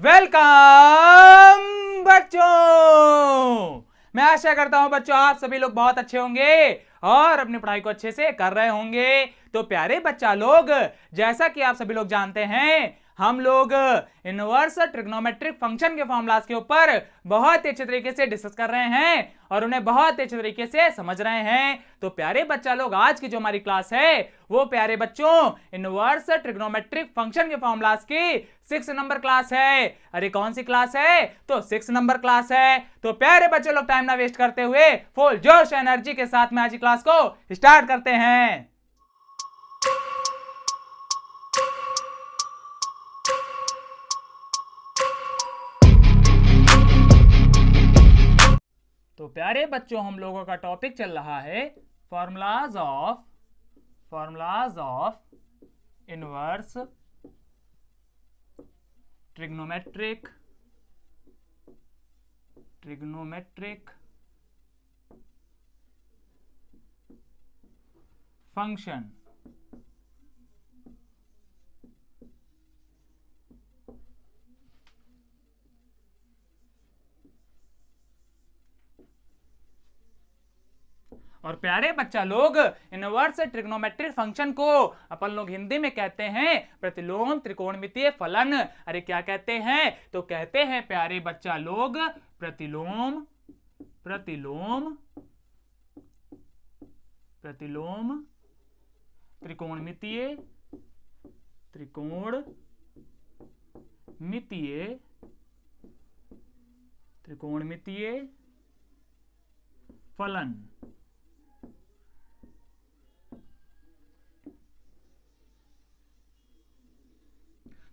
Welcome बच्चों। मैं आशा करता हूं बच्चों आप सभी लोग बहुत अच्छे होंगे और अपनी पढ़ाई को अच्छे से कर रहे होंगे। तो प्यारे बच्चा लोग, जैसा कि आप सभी लोग जानते हैं, हम लोग इनवर्स ट्रिग्नोमेट्रिक फंक्शन के फॉर्मूलाज के ऊपर बहुत ही अच्छे तरीके से डिस्कस कर रहे हैं और उन्हें बहुत ही अच्छे तरीके से समझ रहे हैं। तो प्यारे बच्चा लोग, आज की जो हमारी क्लास है वो प्यारे बच्चों इनवर्स ट्रिग्नोमेट्रिक फंक्शन के फॉर्मूलाज की 6 नंबर क्लास है। अरे कौन सी क्लास है? तो 6 नंबर क्लास है। तो प्यारे बच्चे लोग, टाइम ना वेस्ट करते हुए फुल जोश एनर्जी के साथ में आज की क्लास को स्टार्ट करते हैं। तो प्यारे बच्चों, हम लोगों का टॉपिक चल रहा है formulas of inverse trigonometric function. और प्यारे बच्चा लोग, इनवर्स ट्रिग्नोमेट्रिक फंक्शन को अपन लोग हिंदी में कहते हैं प्रतिलोम त्रिकोणमितीय फलन। अरे क्या कहते हैं? तो कहते हैं प्यारे बच्चा लोग प्रतिलोम त्रिकोणमितीय फलन।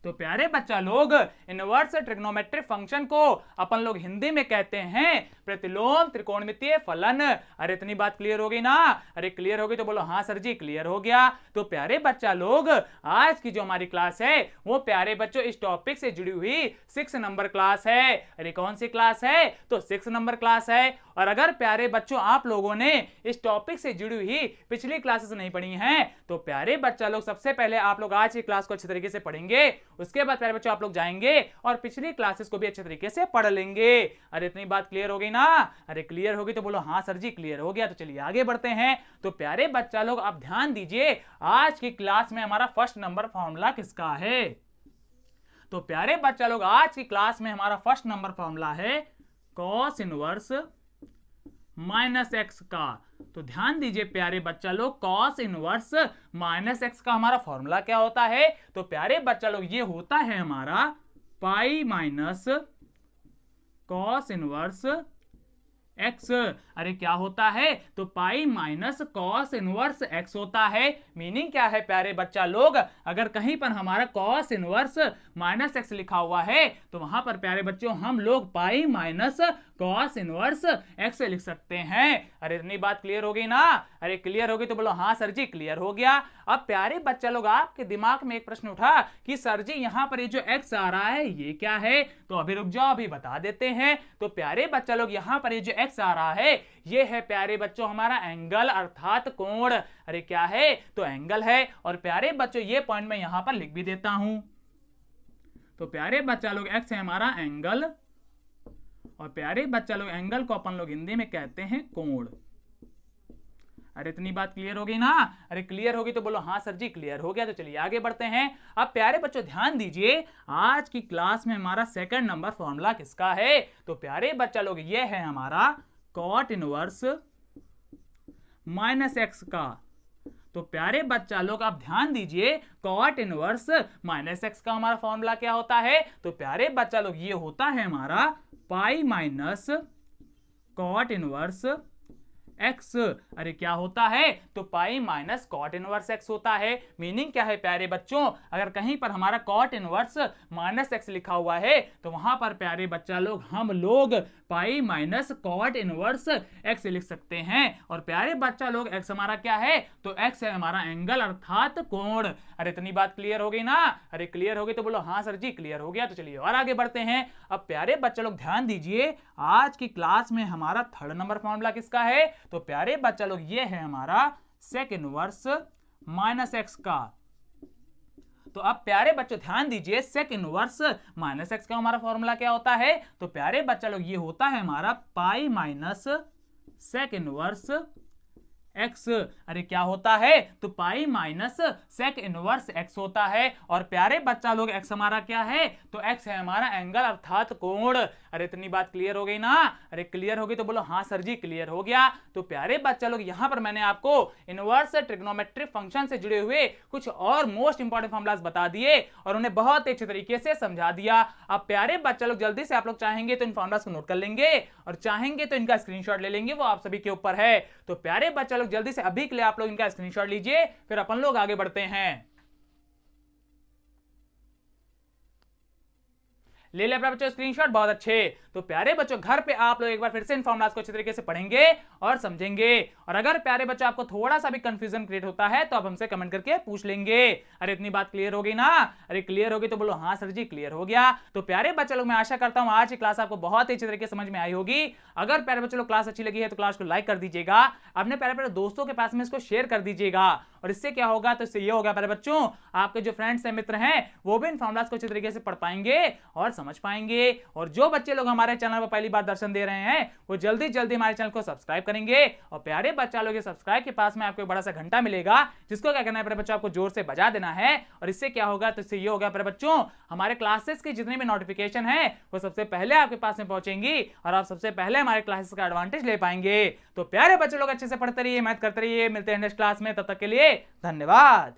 तो प्यारे बच्चा लोग, इनवर्स ट्रिग्नोमेट्रिक फंक्शन को अपन लोग हिंदी में कहते हैं प्रतिलोम त्रिकोणमितीय फलन। अरे इतनी बात क्लियर हो गई ना? अरे क्लियर हो गई तो बोलो हाँ सर जी क्लियर हो गया। तो प्यारे बच्चा लोग, आज की जो हमारी क्लास है वो प्यारे बच्चों इस टॉपिक से जुड़ी हुई 6 नंबर क्लास है। अरे कौन सी क्लास है? तो 6 नंबर क्लास है। और अगर प्यारे बच्चों आप लोगों ने इस टॉपिक से जुड़ी हुई पिछली क्लासेस नहीं पढ़ी हैं तो प्यारे बच्चा लोग, सबसे पहले आप लोग आज की क्लास को अच्छे तरीके से पढ़ेंगे, उसके बाद प्यारे बच्चों आप लोग जाएंगे और पिछली क्लासेस को भी अच्छे तरीके से पढ़ लेंगे। अरे इतनी बात क्लियर हो गई ना? अरे क्लियर होगी तो बोलो हाँ सर जी क्लियर हो गया। तो चलिए आगे बढ़ते हैं। तो प्यारे बच्चा लोग, आप ध्यान दीजिए, आज की क्लास में हमारा फर्स्ट नंबर फॉर्मूला किसका है? तो प्यारे बच्चा लोग, आज की क्लास में हमारा फर्स्ट नंबर फॉर्मूला है कॉस इनवर्स माइनस एक्स का। तो ध्यान दीजिए प्यारे बच्चा लोग, कॉस इनवर्स माइनस एक्स का हमारा फॉर्मूला क्या होता है? तो प्यारे बच्चा लोग, ये होता है हमारा pi minus cos inverse x. अरे क्या होता है? तो pi minus cos inverse x होता है। मीनिंग क्या है प्यारे बच्चा लोग? अगर कहीं पर हमारा कॉस इनवर्स माइनस एक्स लिखा हुआ है तो वहां पर प्यारे बच्चों हम लोग pi minus cos inverse x लिख सकते हैं। अरे इतनी बात क्लियर हो गई ना? अरे क्लियर हो गई तो बोलो हाँ सर जी क्लियर हो गया। अब प्यारे बच्चा लोग, आपके दिमाग में एक प्रश्न उठा कि सर जी यहां पर ये जो एक्स आ रहा है ये क्या है? तो अभी रुक जाओ, अभी बता देते हैं। तो प्यारे बच्चा लोग, यहां पर ये जो एक्स आ रहा है ये है प्यारे बच्चों हमारा एंगल अर्थात कोण। अरे क्या है? तो एंगल है। और प्यारे बच्चों, ये पॉइंट मैं यहां पर लिख भी देता हूं। तो प्यारे बच्चा लोग, एक्स है हमारा एंगल, और प्यारे बच्चा लोग एंगल को अपन लोग हिंदी में कहते हैं कोण। अरे इतनी बात क्लियर हो गई ना? अरे क्लियर होगी तो बोलो हाँ सर जी क्लियर हो गया। तो चलिए आगे बढ़ते हैं। अब प्यारे बच्चों ध्यान दीजिए, आज की क्लास में हमारा सेकंड नंबर फॉर्मूला किसका है? तो प्यारे बच्चा लोग, ये है हमारा कॉट इनवर्स माइनस एक्स का। तो प्यारे बच्चा लोग, आप ध्यान दीजिए, कॉट इनवर्स माइनस एक्स का हमारा फॉर्मूला क्या होता है? तो प्यारे बच्चा लोग, ये होता है हमारा pi minus cot inverse x. अरे क्या होता है? तो pi minus cot inverse x होता है। मीनिंग क्या है प्यारे बच्चों? अगर कहीं पर हमारा कॉट इनवर्स माइनस एक्स लिखा हुआ है तो वहां पर प्यारे बच्चा लोग हम लोग pi minus cot inverse x लिख सकते हैं। और प्यारे बच्चा लोग, एक्स हमारा क्या है? तो एक्स है हमारा एंगल अर्थात कोण। अरे इतनी बात क्लियर हो गई ना? अरे क्लियर हो गई तो बोलो हाँ सर जी क्लियर हो गया। तो चलिए और आगे बढ़ते हैं। अब प्यारे बच्चा लोग ध्यान दीजिए, आज की क्लास में हमारा थर्ड नंबर फॉर्मूला किसका है? तो प्यारे बच्चा लोग, ये है हमारा सेक इनवर्स माइनस एक्स का। तो अब प्यारे बच्चों ध्यान दीजिए, सेक इनवर्स माइनस एक्स का हमारा फॉर्मूला क्या होता है? तो प्यारे बच्चा लोग ये होता है हमारा pi minus sec inverse x. अरे क्या होता है? तो pi minus sec inverse x होता है। और प्यारे बच्चा लोग एक्स हमारा क्या है? तो एक्स है हमारा एंगल अर्थात कोण। अरे इतनी बात क्लियर हो गई ना? अरे क्लियर होगी तो बोलो हाँ सर जी क्लियर हो गया। तो प्यारे बच्चा लोग यहां पर मैंने आपको इनवर्स ट्रिग्नोमेट्रिक फंक्शन से जुड़े हुए कुछ और मोस्ट इंपॉर्टेंट फॉर्मूलाज बता दिए और उन्हें बहुत अच्छे तरीके से समझा दिया। अब प्यारे बच्चा लोग जल्दी से आप लोग चाहेंगे तो इन फॉर्मूलाज को नोट कर लेंगे और चाहेंगे तो इनका स्क्रीनशॉट ले लेंगे, वो आप सभी के ऊपर है। तो प्यारे बच्चा लोग जल्दी से अभी के लिए आप लोग इनका स्क्रीनशॉट लीजिए, फिर अपन लोग आगे बढ़ते हैं। ले ले बच्चों स्क्रीनशॉट, बहुत अच्छे। तो प्यारे बच्चों घर पे आप लोग एक बार फिर से इन फॉर्मूलाज को अच्छे तरीके से पढ़ेंगे और समझेंगे। और अगर प्यारे बच्चों आपको थोड़ा सा भी कंफ्यूजन क्रिएट होता है तो आप हमसे कमेंट करके पूछ लेंगे। अरे इतनी बात क्लियर हो गई ना? अरे क्लियर होगी तो बोलो हाँ सर जी क्लियर हो गया। तो प्यारे बच्चों लोग मैं आशा करता हूं आज की क्लास आपको बहुत ही अच्छे तरीके से समझ में आई होगी। अगर प्यारे बच्चों लोग क्लास अच्छी लगी है तो क्लास को लाइक कर दीजिएगा, अपने प्यारे प्यारे दोस्तों के पास में इसको शेयर कर दीजिएगा। और इससे क्या होगा? तो इससे ये होगा प्यारे बच्चों, आपके जो फ्रेंड्स हैं, मित्र हैं, वो भी इन फॉर्मूलाज को अच्छे तरीके से पढ़ पाएंगे और समझ पाएंगे। और जो बच्चे लोग हमारे चैनल पर पहली बार दर्शन दे रहे हैं वो जल्दी जल्दी हमारे चैनल को सब्सक्राइब करेंगे। और प्यारे बच्चा लोग सब्सक्राइब के पास में आपको एक बड़ा सा घंटा मिलेगा जिसको क्या करना है प्यारे बच्चों? आपको जोर से बजा देना है। और इससे क्या होगा? तो इससे ये होगा प्यारे बच्चों, हमारे क्लासेस की जितनी भी नोटिफिकेशन है वो सबसे पहले आपके पास में पहुंचेंगी और आप सबसे पहले हमारे क्लासेस का एडवांटेज ले पाएंगे। तो प्यारे बच्चे लोग अच्छे से पढ़ते रहिए, मेहनत करते रहिए। मिलते हैं नेक्स्ट क्लास में, तब तक के लिए धन्यवाद।